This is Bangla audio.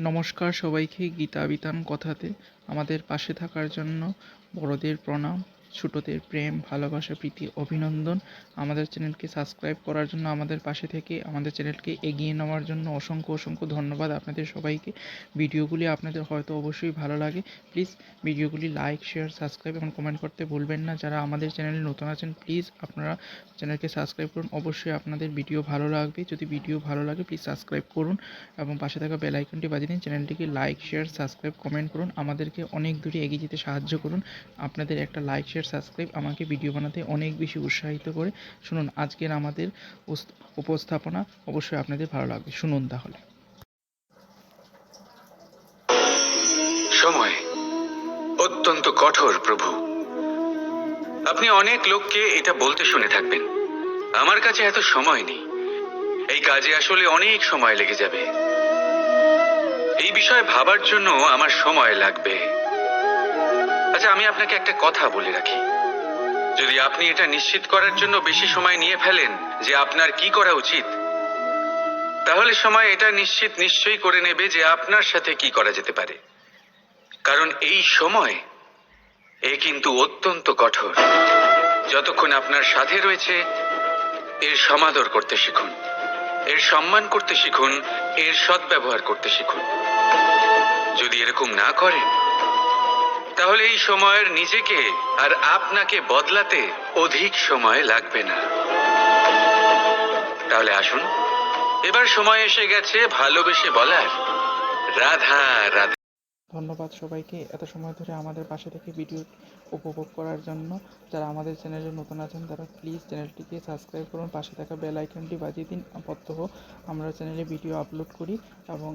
নমস্কার সবাইকে। গীতা বিতান কথাতে আমাদের পাশে থাকার জন্য বড়দের প্রণাম, ছোটদের প্রেম, ভালোবাসা, প্রীতি, অভিনন্দন। আমাদের চ্যানেলকে সাবস্ক্রাইব করার জন্য, আমাদের পাশে থেকে আমাদের চ্যানেলকে এগিয়ে নেওয়ার জন্য অসংখ্য অসংখ্য ধন্যবাদ আপনাদের সবাইকে। ভিডিওগুলি আপনাদের হয়তো অবশ্যই ভালো লাগে। প্লিজ ভিডিওগুলি লাইক, শেয়ার, সাবস্ক্রাইব এবং কমেন্ট করতে ভুলবেন না। যারা আমাদের চ্যানেলে নতুন আছেন, প্লিজ আপনারা চ্যানেলকে সাবস্ক্রাইব করুন। অবশ্যই আপনাদের ভিডিও ভালো লাগবে। যদি ভিডিও ভালো লাগে প্লিজ সাবস্ক্রাইব করুন এবং পাশে থাকা বেল আইকনটি বাজিয়ে দিন। চ্যানেলটিকে লাইক, শেয়ার, সাবস্ক্রাইব, কমেন্ট করুন। আমাদেরকে অনেক দূরে এগিয়ে যেতে সাহায্য করুন। আপনাদের একটা লাইক, শেয়ার, সাবস্ক্রাইব আমাকে ভিডিও বানাতে অনেক বেশি উৎসাহিত করে। শুনুন আজকের আমাদের উপস্থাপনা, অবশ্যই আপনাদের ভালো লাগবে। শুনুন তাহলে। সময় অত্যন্ত কঠোর প্রভু। আপনি অনেক লোককে এটা বলতে শুনে থাকবেন, আমার কাছে এত সময় নেই, এই কাজে আসলে অনেক সময় লেগে যাবে, এই বিষয়ে ভাবার জন্য আমার সময় লাগবে। আচ্ছা, আমি আপনাকে একটা কথা বলে রাখি, যদি আপনি এটা নিশ্চিত করার জন্য বেশি সময় নিয়ে ফেলেন যে আপনার কি করা উচিত, তাহলে সময় এটা নিশ্চয়ই করে নেবে যে আপনার সাথে কি করা যেতে পারে। কারণ এই সময় কিন্তু অত্যন্ত কঠোর। যতক্ষণ আপনার সাথে রয়েছে এর সমাদর করতে শিখুন, এর সম্মান করতে শিখুন, এর সদ্ব্যবহার করতে শিখুন। যদি এরকম না করেন তাহলে এই সময়ের নিজেকে আর আপনাকে বদলাতে অধিক সময় লাগবে না। তাহলে আসুন, এবার সময় এসে গেছে ভালোবেসে বলার রাধা রাধা। ধন্যবাদ সবাইকে এত সময় ধরে আমাদের পাশে থেকে ভিডিও উপভোগ করার জন্য। যারা আমাদের চ্যানেলে নতুন আছেন তারা প্লিজ চ্যানেলটিকে সাবস্ক্রাইব করুন, পাশে থাকা বেল আইকনটি বাজিয়ে দিন। প্রত্যহ আমরা চ্যানেলে ভিডিও আপলোড করি এবং